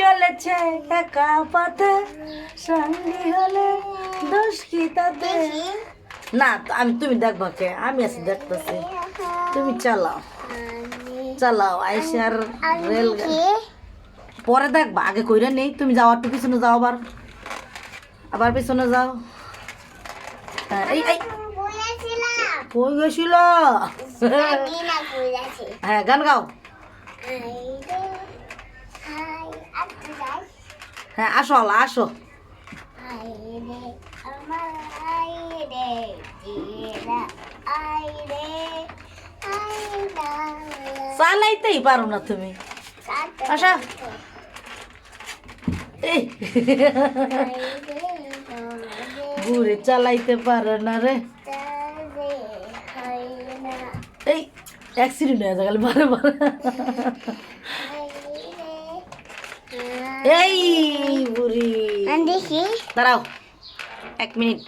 চলেছে একা পথে সঙ্গী হলে দোষ কি তাতে না তুমি দেখবা কে আমি আছি দেখতেছি তুমি চালাও চালাও আইসার রেল পরে দেখবা আগে কইরা নেই তুমি যাও একটু পিছনে যাও আবার পিছনে যাও এই এই কই গেছিল হ্যাঁ গান গাও হ্যাঁ আসো আল্লাহ আসো চালাইতেই পারো না তুমি আশা এই ঘুরে চালাইতে পারে না রে এই অ্যাক্সিডেন্ট হয়ে গেল বারে বারে এই বুড়ি দাঁড়াও 1 মিনিট